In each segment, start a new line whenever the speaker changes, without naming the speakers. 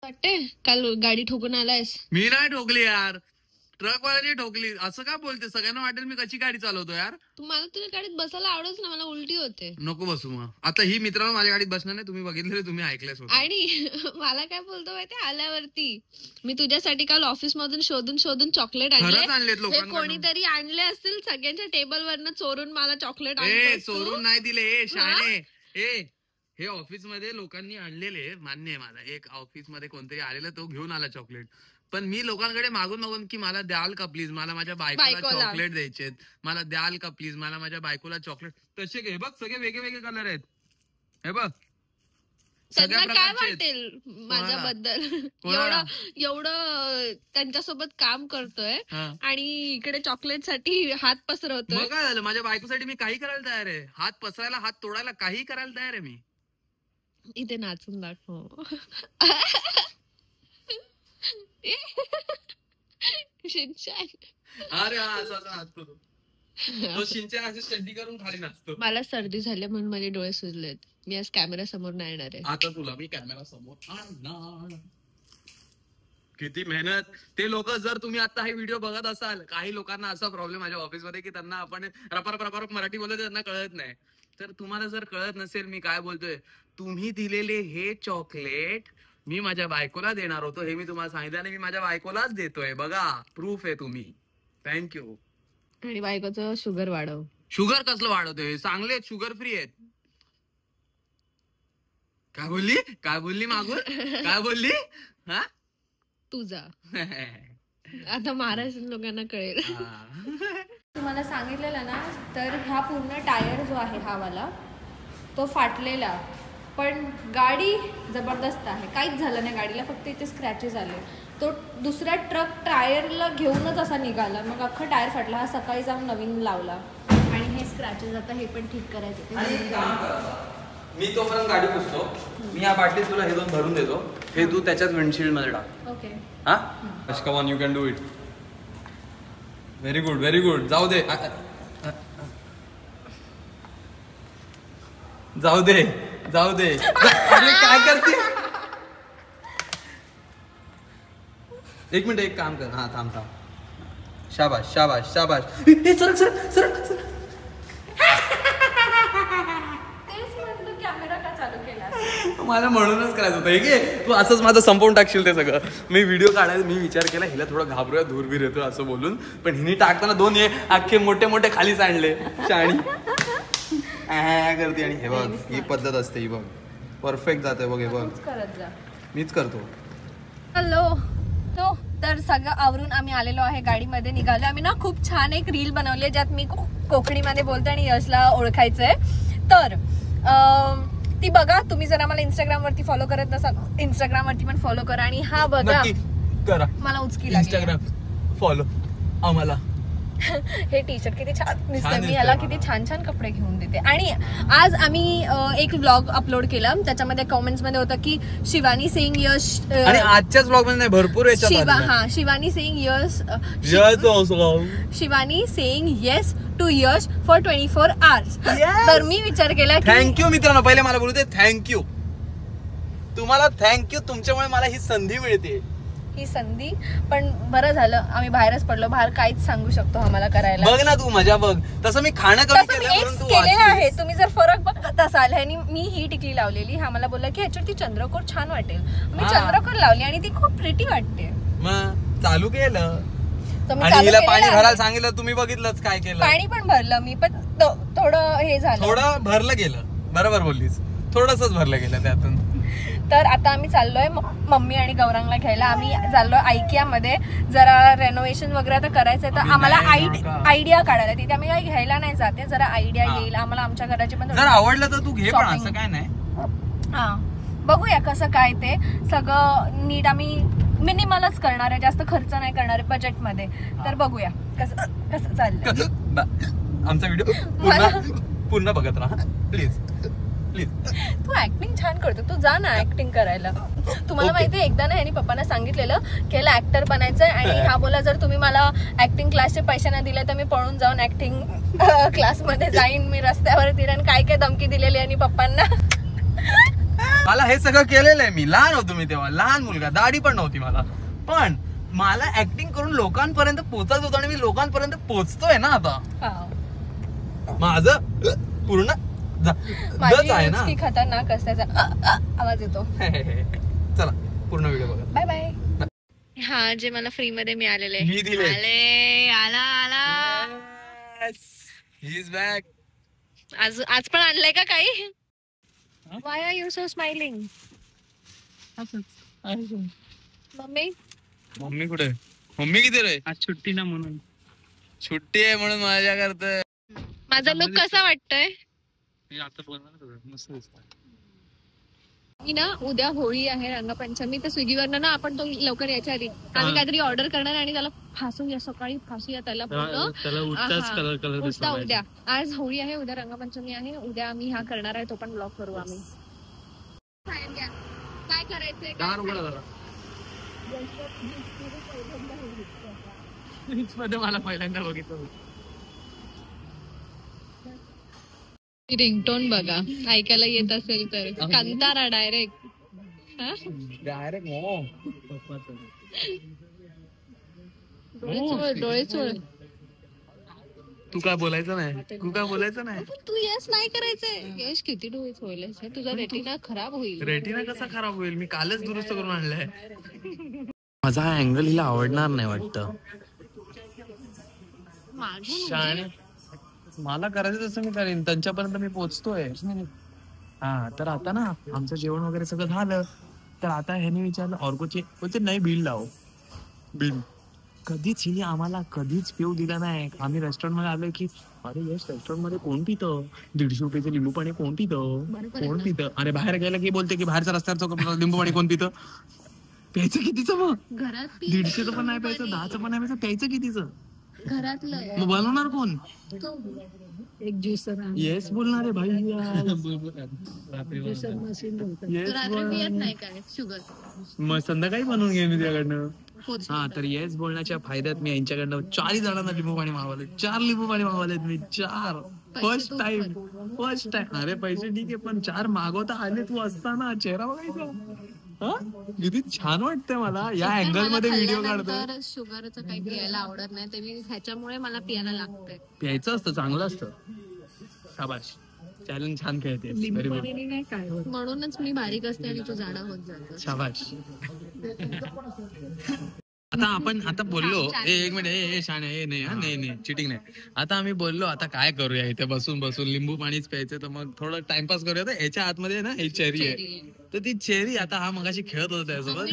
वाटते काल गाडी ठोकून आलायस.
मी नाही ठोकली यार, ट्रकवाल्याने ठोकली. असं का बोलते? सगळ्यांना वाटेल मी कशी गाडी चालवतो यार.
तुम्हाला तुझ्या गाडीत बसायला आवडच ना, मला उलटी होते.
नको बसू मग. आता ही मित्रांनो माझ्या गाडीत बसणार नाही, तुम्ही बघितले, तुम्ही ऐकलेच होते.
आणि मला काय बोलतो माहिती आल्यावरती, मी तुझ्यासाठी काल ऑफिस मधून शोधून शोधून चॉकलेट आणले. कोणीतरी आणले असतील सगळ्यांच्या टेबल वरनं चोरून मला चॉकलेट आणले.
चोरून नाही दिले शाणे. हे ऑफिस मध्ये लोकांनी आणलेले मान्य आहे मला. एक ऑफिस मध्ये कोणतरी आलेला, तो घेऊन आला चॉकलेट. पण मी लोकांकडे मागून मागून की मला द्याल का प्लीज, मला माझ्या बायकोला चॉकलेट द्यायचे, मला द्याल का प्लीज, मला माझ्या बायकोला चॉकलेट. तसे हे बघ सगळे वेगळे वेगळे कलर आहेत. हे बघ
त्यांना काय वाटेल माझ्याबद्दल, एवढं त्यांच्यासोबत काम करतोय आणि इकडे चॉकलेट साठी हात पसरवतोय.
काय झालं? माझ्या बायकोसाठी मी काही करायला तयार आहे. हात पसरायला, हात तोडायला, काही करायला तयार आहे मी.
इथे नाचून दाखव. शिनचॅन.
अरे शिनचॅन अशी चड्डी करून खाली नाचतो.
मला सर्दी झाली म्हणून माझे डोळे सुजलेत. मी आज कॅमेरा समोर नाही येणार आहे.
आता तुला मी कॅमेरा समोर आणणार. किती मेहनत. ते लोक, जर तुम्ही आता हे व्हिडिओ बघत असाल, काही लोकांना असा प्रॉब्लेम माझ्या ऑफिसमध्ये की त्यांना आपण रपर मराठी बोलतो, त्यांना कळत नाही. तर तुम्हाला जर कळत नसेल मी काय बोलतोय, तुम्ही दिलेले हे चॉकलेट मी माझ्या बायकोला देणार होतो, हे मी तुम्हाला सांगितलं आणि मी माझ्या बायकोलाच देतोय. बघा, प्रूफ आहे तुम्ही. थँक्यू.
आणि बायकोचं शुगर वाढव.
शुगर कसलं वाढवतोय? चांगले शुगर फ्री आहेत. काय बोलली मागून? काय बोलली? हा
तुझा आता महाराष्ट्र लोकांना कळेल.
तुम्हाला सांगितलेलं ना, तर हा पूर्ण टायर जो आहे हा वाला तो फाटलेला, पण गाडी जबरदस्त आहे. काहीच झालं नाही गाडीला, फक्त इथे स्क्रॅचेस आले. तो दुसऱ्या ट्रक टायरला घेऊनच असा निघाला, मग अख्खा टायर फाटला. हा सकाळी जाऊन नवीन लावला आणि हे स्क्रॅचेस आता हे पण ठीक करायचे.
मी तोपर्यंत गाडी पुसतो. मी या बाटलीत तुला हे 2 भरून देतो. हे तू त्याच्यात विंडशील्ड मध्ये टाक.
ओके.
हा come on, you can do it. Very good, very good. जाऊ दे. अरे काय करते? एक मिनिट, एक काम कर. हा थांब. शाबाश. सरक.
कॅमेरा का चालू केला?
मला म्हणूनच करायचं होतं. हे तू असंच माझं संपवून टाकशील ते सगळं. मी व्हिडिओ काढायला मी विचार केला, हिला थोडं घाबरूया, धूरबीर येतो असं बोलून, पण हिने टाकताना 2 हे अख्खे मोठे खाली सांडले. शाणी करते. आणि हे बघ, ही पद्धत असते. ही बघ परफेक्ट जाते. बघ हे बघ, मीच करतो.
हॅलो. तर सगळं आवरून आम्ही आलेलो आहे, गाडीमध्ये निघालो. आम्ही ना खूप छान एक रील बनवली ज्यात मी कोकणीमध्ये बोलते आणि यशला ओळखायचंय. तर ती बघा. तुम्ही जर आम्हाला इंस्टाग्रामवरती फॉलो करत नसाल, इंस्टाग्रामवरती पण फॉलो करा. आणि हा बघा, मला उचकी
इंस्टाग्राम फॉलो आम्हाला.
हे टी शर्ट किती छान दिसतंय. मी याला किती छान कपडे घेऊन देते. आणि आज आम्ही एक व्लॉग अपलोड केला, त्याच्यामध्ये कमेंट्स मध्ये होतं की शिवानी सेइंग यश.
आणि आजच्याच व्लॉग मध्ये भरपूर
Shivani saying yes to Yash for 24 hours. तर मी विचार केला की
थँक्यू मित्रांनो. पहिले मला बोलू दे थँक्यू. तुम्हाला थँक्यू. तुमच्यामुळे मला ही संधी मिळते.
ही संधी पण बरं झालं आम्ही बाहेरच पडलो. बाहेर काहीच सांगू शकतो आम्हाला करायला.
बघ ना तू मजा बघ. तसं मी खाणं कमी
केलेलं आहे. तुम्ही जर फरक बघत असाल, ह्यानी मी ही टिकली लावलेली, हा मला बोलला की ह्याच्यावरती चंद्रकोर छान वाटेल. मी चंद्रकोर लावली आणि ती खूप प्रिटी वाटते.
मग चालू केलं. आणि हिला पाणी भरायला सांगितलं, तुम्ही बघितलंच काय केलं.
पाणी पण भरलं मी, पण थोडं हे झालं.
थोडं भरलं गेलं. बरोबर बोललीस. थोडंसंच भरलं गेलं त्यातून.
तर आता आम्ही चाललोय मम्मी आणि गौरांगला घ्यायला. आम्ही चाललोय आयकिया मध्ये. जरा रेनोव्हेशन वगैरे तर करायचंय, तर आम्हाला आयडिया काढायला. तिथे आम्ही काही घ्यायला नाही जाते, जरा आयडिया येईल आम्हाला आमच्या घराची पण.
जर आवडलं तर तू घे, पण असं काय नाही.
हा बघूया कसं काय ते सगळं नीट. आम्ही मिनिमलच करणार आहे, जास्त खर्च नाही करणार आहे बजेट मध्ये. तर बघूया कसं चाललंय.
आमचा व्हिडिओ पुन्हा बघत राहा प्लीज.
तू ऍक्टिंग छान करतो, तू जा ना ऍक्टिंग करायला. तुम्हाला माहितीये, एकदा ना यांनी पप्पांना सांगितलेलं की याला ऍक्टर बनायचंय, आणि हा बोला जर तुम्ही मला ऍक्टिंग क्लासचे पैसे नाही दिले तर मी पळून जाऊन ऍक्टिंग क्लास मध्ये जाईन. मी रस्त्यावर तिरण काय धमकी दिलेली आणि पप्पांना.
मला हे सगळं केलेलं आहे मी. लहान होतो मी तेव्हा, लहान मुलगा, दाढी पण नव्हती मला. पण मला ऍक्टिंग करून लोकांपर्यंत पोहोचायचं होतं आणि मी लोकांपर्यंत पोहोचतोय ना आता. माझं पूर्ण आहे ना.
खतरनाक असल्याचा आवाज येतो.
चला पूर्ण व्हिडिओ बघा.
Bye bye. हा जे मला फ्री मध्ये मिळालेले
मी दिले.
आला
ही इज बॅक.
आज पण आणलंय का काही? Why are you so smiling? Mummy
mummy कुठे? मम्मी किती रे?
आज सुट्टी ना म्हणून.
सुट्टी आहे म्हणून माझ्या करतोय.
माझा लुक कसा वाटतोय?
आता बोलणार मस्त दिसतोय.
मी ना उद्या होळी आहे, रंगपंचमी, तर स्विगीवरनं ना आपण तो लवकर यायच्या आधी आम्ही काहीतरी ऑर्डर करणार आणि त्याला फासूया, सकाळी फासूया त्याला उद्या. आज होळी आहे, उद्या रंगपंचमी आहे, उद्या आम्ही हा करणार आहे, तो पण ब्लॉग करू आम्ही. काय करायचंय
मला पहिल्यांदा बघितलं.
रिंगटोन बघा, ऐकायला येत असेल तर. कांतारा डायरेक्ट डोळे चोळ.
तू काय बोलायचं नाही,
तू यश नाही करायचंय. यश किती डोळे चोळले, तुझा रेटिना खराब होईल.
रेटिना कसा खराब होईल? मी कालच दुरुस्त करून आणलाय. माझा हा अँगल हिला आवडणार नाही वाटतं. मला करायचं तसं मी करेन, त्यांच्यापर्यंत मी पोहोचतोय. हा तर आता ना आमचं जेवण वगैरे सगळं झालं, तर आता ह्याने विचारलं ऑर्कोचे बोलते नाही बिल लाव. बिल कधीच हिने आम्हाला कधीच पिऊ दिला नाही. आम्ही रेस्टॉरंट मध्ये आलोय की अरे यश रेस्टॉरंट मध्ये कोण पितं, 150 रुपयाचं लिंबू पाणी कोण पितं. अरे बाहेर गेलं की बोलते की बाहेरच्या रस्त्यावरचं लिंबू पाणी कोण पितं. प्यायचं कितीचं मग? घरात 150चं पण नाही प्यायचं, 10चं पण नाही प्यायचं, प्यायचं कितीचं घरातलं. मग बनवणार कोण?
एक ज्युसर.
येस बोलणार आहे भाई. मग संध्याकाळी बनवून घे मी त्याकडनं. हा तर येस बोलण्याच्या फायद्यात मी यांच्याकडनं 40 जणांना लिंबू पाणी मागवले. 4 लिंबू पाणी मागवलेत मी. 4 फर्स्ट टाइम. अरे पैसे ठीक आहे, पण 4 मागवता आले तू असताना चेहरा बघायचा. किती छान वाटतंय मला या अँगल मध्ये व्हिडिओ काढतो.
शुगरचं काही पियायला आवडत नाही, ते मी ह्याच्यामुळे मला पियायला लागतंय.
प्यायचं असतं, चांगलं असतं. शाबाश, चॅलेंज छान खेळते.
म्हणूनच मी बारीक असते आणि तू जाडा होत जातो.
शाबाश. आता बोललो एक मिनिट शाणे नाही चिटिंग नाही. आता आम्ही बोललो आता काय करूया, इथे बसून लिंबू पाणीच प्यायचं, तर मग थोडं टाइमपास करूया. तर याच्या आतमध्ये ना ही चेरी आहे, तर ती चेरी आता हा मगाशी खेळत होता त्यासोबत.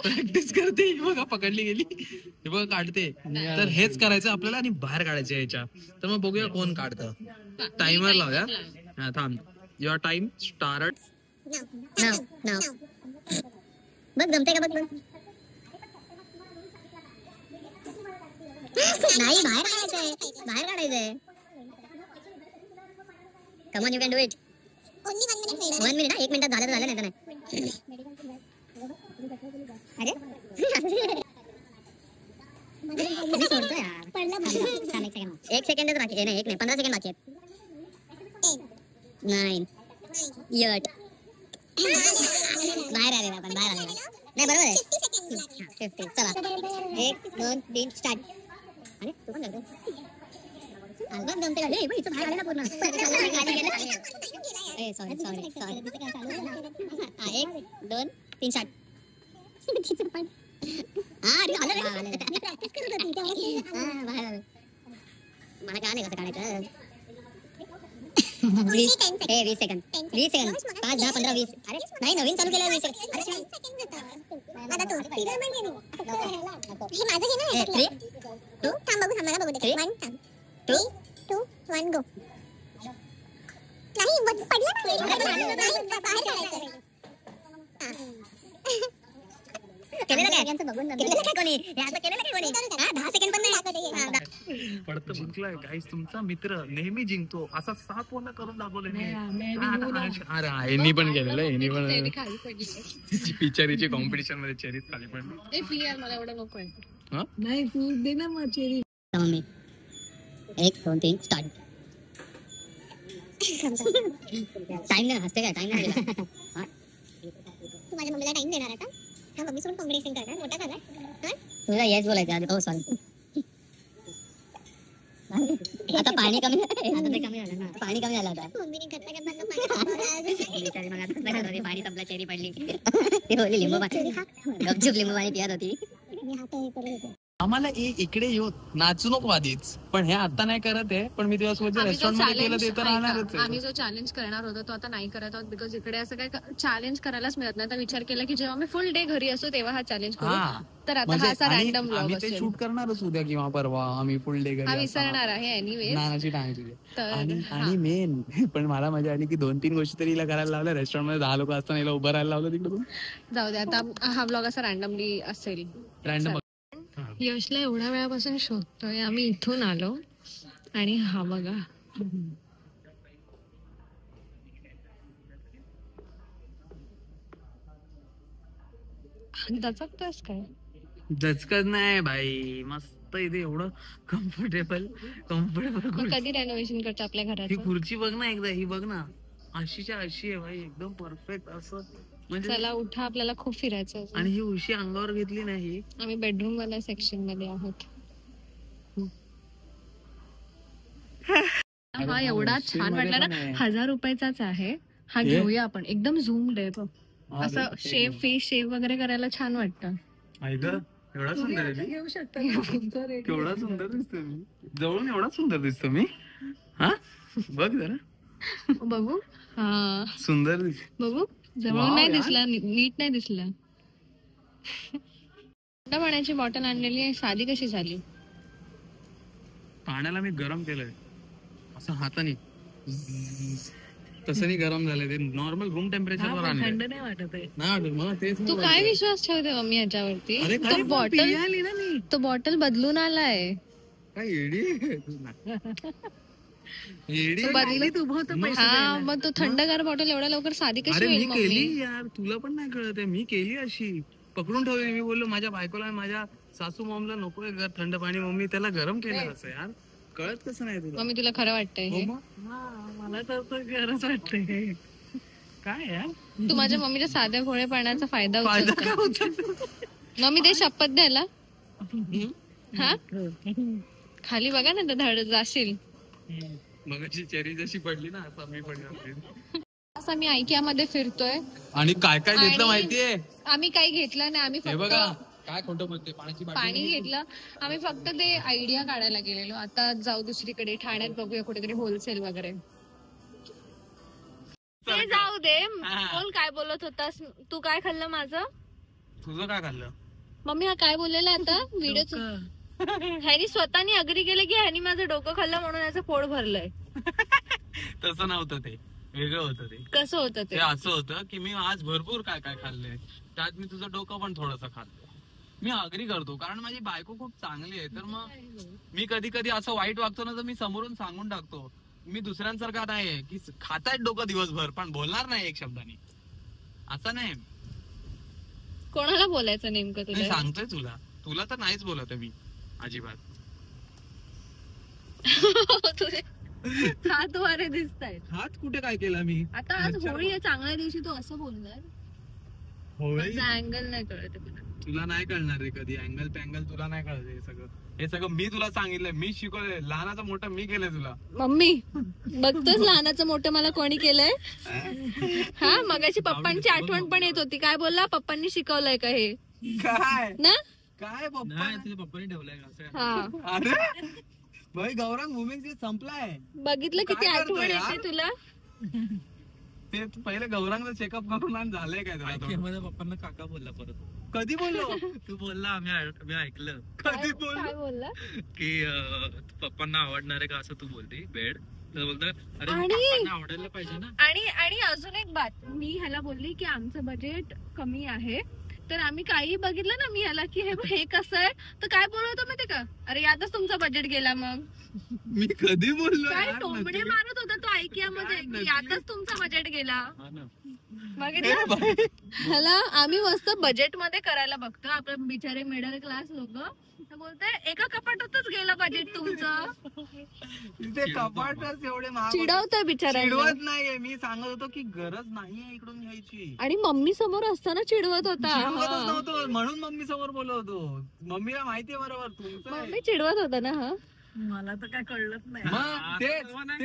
प्रॅक्टिस करते बघा, पकडली गेली हे बघा काढते. तर हेच करायचं आपल्याला आणि बाहेर काढायचं याच्या. तर मग बघूया कोण काढतं. टाइमर लावूया. हा थांब, युअर टाइम स्टार्ट नाव. बघ जमते का बघ. नाही बाहेर काढायचंय. Come on, you can do it. 1 minute. 1 मिनिटात झालं नाही तर नाही. अरे मी सोडतो यार. 1 सेकंडच बाकी आहे. नाही 15 सेकंड बाकी आहेत. 9 8 बाहेर आलेला आपण नाही बरोबर आहे. 50 चला 1 2 3 स्टार्ट. अरे तू पण करतो अल्बम जमते का? हे इथं बाहेर आलेला पूर्ण. Sorry 1 2 3 start. अरे आलं मी प्रॅक्टिस करत होती. मला काय नाही कसं काढायचं. 20 सेकंड 5 10 15 20. अरे नाही नवीन चालू केलं 20 सेकंड. आता तू हे माझं घे ना. 3 2 थांब बघू दे. 1 2 1 गो. नाही पडलं ना बाहेर काढायचं. केलेलं काय कोणी? हे असं केलेलं काय कोणी? 10 सेकंड पण नाही पडतं. जिंकलाय गाईस, तुमचा मित्र नेहमी जिंकतो असा 7 वर्ण करून दाखवलं. अरे यांनी पण केलेलं. यांनी पण पिचरीची कॉम्पिटिशन मध्ये चेरीज खाली पडली.
मला एवढं नको आहे.
नाही तू दे ना मग चेरी.
1 2 3 स्टार्ट.
टाइम नाही असते काय, टाइम नाही दिला. तू माझ्या मम्मीला टाइम देणार आता? हा मम्मी सोबत कॉम्बिनेशन करणार, मोठा झाला तुला येस बोलायचं आधी. हो सॉरी. आता पाणी कमी, आता ते कमी झालं ना, पाणी कमी झालं आता. मम्मीने करता पाणी संपला, चेरी पडली. ती बोलली लिंबू पाणी, गपचूप लिंबू पाणी पियत होती.
आम्हाला इकडे येऊ, नाचू नको आधीच. पण हे आता नाही करत आहे, पण मी तुझ्यासोबत रेस्टॉरंट मध्ये केलं ते तर राहणारच.
आम्ही जो चॅलेंज करणार होतो तो आता नाही करत आहोत, बिकॉज इकडे असं काय चॅलेंज करायलाच मिळत नाही. तर विचार केला की जेव्हा मी फुल डे घरी असो तेव्हा हा चॅलेंज करू. तर आता हा असा रॅन्डम व्लॉग असेल.
शूट करणारच उद्या किंवा परवा आम्ही फुल डे घरी.
हा विसरणार आहे एनिवेज.
नानाची टांग तुझी. आणि मेन पण मला मजा आली की 2-3 गोष्टी तरी हिला करायला लावल्या. रेस्टॉरंट मध्ये 10 लोक असताना हिला उभं राहायला लावलं तिकडून.
जाऊ दे, आता हा व्लॉग असा रॅन्डमली असेल.
रॅन्डम.
यशला एवढ्या वेळापासून शोधतोय, आम्ही इथून आलो आणि हा बघा. दचकतोयस काय?
दचकत नाही भाई, मस्त इथे एवढं कम्फर्टेबल.
कधी रेनोव्हेशन करतो आपल्या
ही
घराचं?
खुर्ची बघ ना एकदा, ही बघ ना, अशीच्या अशी आहे भाई, एकदम परफेक्ट असं. म्हणजे
चला उठा, आपल्याला खूप फिरायचं आहे.
आणि ही उशी अंगावर घेतली नाही.
आम्ही बेडरूम वाल्या सेक्शन मध्ये आहोत. हा एवढा छान वाटला ना, 1000 रुपयाचाच आहे हा. घेऊया आपण, एकदम झूम डे बघ. असं शेव, फेस शेव वगैरे करायला छान वाटतं.
एवढा सुंदर आहे,
घेऊ शकतो.
केवढा सुंदर दिसतो मी जवळून, एवढा सुंदर दिसतो मी. हा बघ जरा,
बघू. हा
सुंदर
बघू, जवळून नाही दिसला, नीट नाही दिसला. थंड पाण्याची बॉटल आणलेली आहे, साधी कशी झाली?
पाण्याला मी गरम केलंय असं हाताने, तसं नाही गरम झालंय ते, नॉर्मल रूम टेम्परेचर वर आणलंय.
थंड नाही वाटत आहे.
नाही मग तेच.
तू काय विश्वास ठेवते मम्मी याच्यावरती?
अरे
तो बॉटल, तो बॉटल बदलून आलाय.
काय येडी
हा मग तो थंडगार बॉटल एवढ्या लवकर साधी कशी होईल?
मी केली यार, तुला पण नाही कळत आहे, मी केली अशी पकडून ठेवली. मी बोललो माझ्या बायकोला, माझ्या सासू मॉमला नकोय थंड पाणी, मम्मी त्याला गरम केलं असं. यार कळत कसं नाही तुला?
मम्मी तुला खरं वाटतंय हे?
मला तर खरंच वाटतंय. काय यार,
तू माझ्या मम्मीच्या साध्या भोळे पाण्याचा फायदा उचलतो. मम्मी ते शपथ द्यायला. हा खाली बघा ना, धड जाशील.
मगाची चेरी जशी पडली ना, असं मी पडली.
असं मी IKEA मध्ये फिरतोय
आणि काय काय घेतलं माहितीये?
आम्ही काही घेतलं नाही, आम्ही फक्त
काय खोटं बोलते,
पाणी घेतलं. आम्ही फक्त ते आयडिया काढायला गेलेलो. आता जाऊ दुसरीकडे, ठाण्यात बघूया कुठेतरी होलसेल वगैरे. ते जाऊ दे, बोल काय बोलत होतास तू? काय खाल्लं माझं?
तुझं काय खाल्लं?
मम्मी हा काय बोललेला आता व्हिडिओ? ह्यानी स्वतःनी अग्री केलं की ह्यानी माझं डोकं खाल्लं म्हणून याचं पोट भरलंय.
तसं नव्हतं, ते वेगळं होतं. ते कसं होतं? ते असं होतं की मी आज भरपूर काय काय खाल्लंय, त्यात मी तुझं डोकं पण थोडंसं खाल्लं. मी अग्री करतो, कारण माझी बायको खूप चांगली आहे. तर मग मी कधी कधी असं वाईट वागतो ना, तर मी समोरून सांगून टाकतो. मी दुसऱ्यांसारखा नाहीये की खातायत डोकं दिवसभर पण बोलणार नाही एक शब्दाने, असं नाही.
कोणाला बोलायचं नेमकं?
तुला सांगतोय, तुला तर नाहीच बोलत मी अजिबात.
हात वारे दिसतायत.
हात कुठे काय केला मी?
आता आज होळी आहे, चांगल्या दिवशी तू असं बोलणार? अँगल नाही कळत
तुला, नाही कळणार रे कधी अँगल पँगल, तुला नाही कळत. हे सगळं मी तुला सांगितलंय, मी शिकवलंय. लहानाचं मोठं मी केलंय तुला.
मम्मी बघतोच लहानाचं मोठं मला कोणी केलंय? हा मगाशी पप्पांची आठवण पण येत होती. काय बोलला? पप्पांनी शिकवलंय का हे?
काय
ना
काय तुझ्या पप्पांनी ठेवलंय.
अरे
भाई गौरंग मुव्हिंग संपलाय.
बघितलं किती आठवण येते तुला?
ते पहिले गौरांगचं चेकअप करून आणि झालंय काय तुला? माझ्या पप्पांना काका बोलला परत. कधी बोललो? तू बोलला, आम्ही ऐकलं. कधी
बोलला
की पप्पांना आवडणार आहे का असं तू बोलते बेड? तर बोलत अरे आवडायला पाहिजे ना.
आणि अजून एक बात, मी ह्याला बोलली की आमचं बजेट कमी आहे, तर आम्ही काही बघितलं ना, मी ह्याला की हे कसं आहे, तर काय बोलवतो माहिती का? अरे यातच तुमचा बजेट गेला. मग
मी कधी बोललो?
काय टोमडे मारत होता तो IKEA मध्ये की यातच तुमचा बजेट गेला. ह्याला आम्ही मस्त बजेट मध्ये करायला बघतो, आपण बिचारे मिडल क्लास लोक. बोलते एका कपाटातच गेलं बजेट तुमचं.
ते कपाटच एवढे
चिडवतोय बिचारा.
चिडवत नाहीये, मी सांगत होतो की गरज नाहीये इकडून घ्यायची.
आणि मम्मी समोर असताना चिडवत होता.
चिडवतच नव्हतो, म्हणून मम्मी समोर बोलत होतो. मम्मीला माहितीये बरोबर तुमचं.
मम्मी चिडवत होता ना. हा
मला तर काय कळलंच नाही.
मग तेच
मला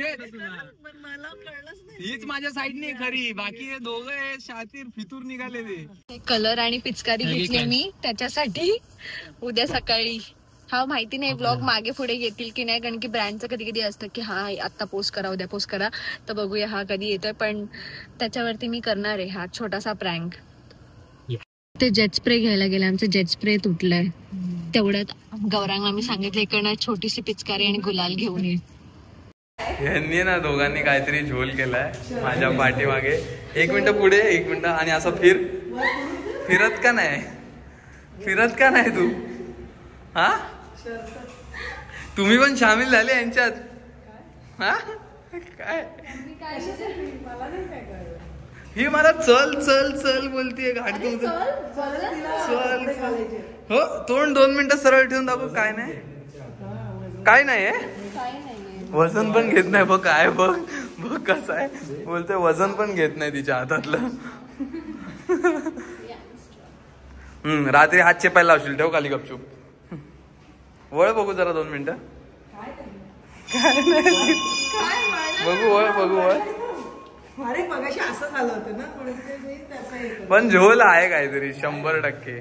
कळलंच नाही.
हीच माझ्या साईडने खरी, बाकी हे दोघं शातीर फितूर निघाले. ते
कलर आणि पिचकारी घेतली मी त्याच्यासाठी. उद्या सकाळी हा माहिती नाही ब्लॉग मागे पुढे येतील की नाही, कारण की ब्रँडचं कधी कधी असतं की हा आता पोस्ट करा उद्या पोस्ट करा, तर बघूया हा कधी येतोय. पण त्याच्यावरती मी करणार आहे हा छोटासा प्रँक. ते जेट स्प्रे घ्यायला गेले, आमचं जेट स्प्रे तुटलंय. तेवढ्यात गौरांगला मी सांगितलं इकडनं छोटीशी पिचकारी आणि गुलाल घेऊन ये.
यांनी ना दोघांनी काहीतरी झोल केलाय माझ्या पाठीमागे. 1 मिनिट पुढे 1 मिनिट, आणि असं फिरत का नाही तू? हा तुम्ही पण सामील झाले यांच्यात? हा काय ही मला चल चल चल बोलतीये गाडी. चल हो, तोंड 2 मिनिटं सरळ ठेवून दाखव. काय नाही वजन पण घेत नाही बघ. काय बघ कसं आहे बोलते, वजन पण घेत नाही तिच्या हातातलं. रात्री हात चेपायला लावशील, ठेव खाली गपचूप. वळ बघू जरा 2 मिनिटं. बघू वळ. पण झोल आहे काहीतरी 100%.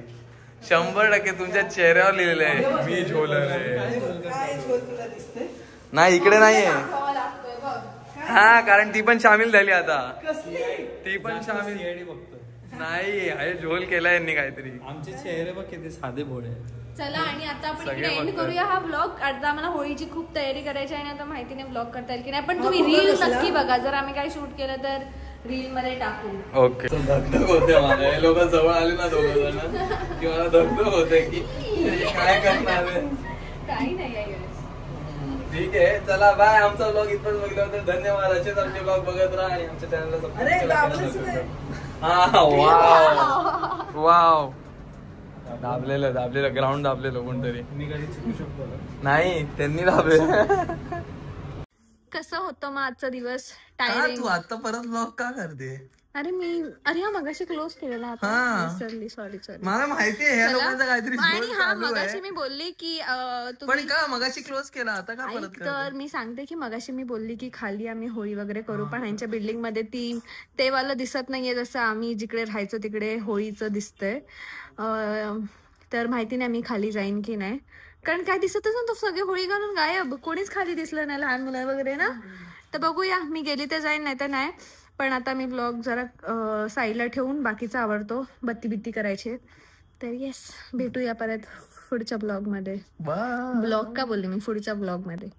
तुमच्या चेहऱ्यावर लिहिलेलं आहे मी झोलर आहे. नाही इकडे नाहीये. हा कारण ती पण सामील झाली आता. ती पण सामील नाही आहे. झोल केला यांनी काहीतरी.
आमचे चेहरे बघ किती साधे भोळे.
चला आणि आता आपण इकडे एंड करूया हा ब्लॉग. आता आम्हाला होळीची खूप तयारी करायची आहे, आणि आता माहिती नाही ब्लॉग करता येईल की नाही, पण तुम्ही रील नक्की बघा. जर आम्ही काय शूट केलं तर रील मध्ये टाकू.
ओके. धगधग होते मला, हे लोक जवळ आले ना दोघं जण की मला धगधग होते की काय करणार.
काही नाही.
ठीक आहे चला बाय. आमचा ब्लॉग इथपर्यंत बघितला होता, धन्यवाद. असेच आमचे ब्लॉग बघत राहा आणि आमच्या चॅनलला सबस्क्राईब. हा वाव दाबलेलं ग्राउंड दाबलेलं कोणतरी.
मी कधी चुकू शकतो
नाही त्यांनी दाबलेलं.
कसं होतं मग आजचा दिवस?
तू आता परत ब्लॉग का करते?
अरे हा मगाशी क्लोज केलेला सॉरी.
मला माहितीये ह्या लोकांचं काहीतरी.
आणि हा मगाशी मी बोलली की
पण का मगाशी क्लोज केला आता का परत?
तर मी सांगते की मगाशी मी बोलली की खाली आम्ही होळी वगैरे करू, पण ह्यांच्या बिल्डिंग मध्ये ते वाला दिसत नाहीये जसं आम्ही जिकडे राहायचो तिकडे होळीचं दिसतंय. तर माहिती नाही मी खाली जाईन की नाही, कारण काय दिसतच ना, तो सगळे होळी घालून गायब, कोणीच खाली दिसलं नाही, लहान मुलं वगैरे ना. तर बघूया, मी गेली तर जाईन नाही तर नाही. पण आता मी ब्लॉग जरा साईडला ठेवून बाकीचा आवडतो, बत्ती बित्ती करायची. तर येस, भेटूया परत पुढच्या ब्लॉग मध्ये. ब्लॉग का बोलले मी, पुढच्या ब्लॉग मध्ये.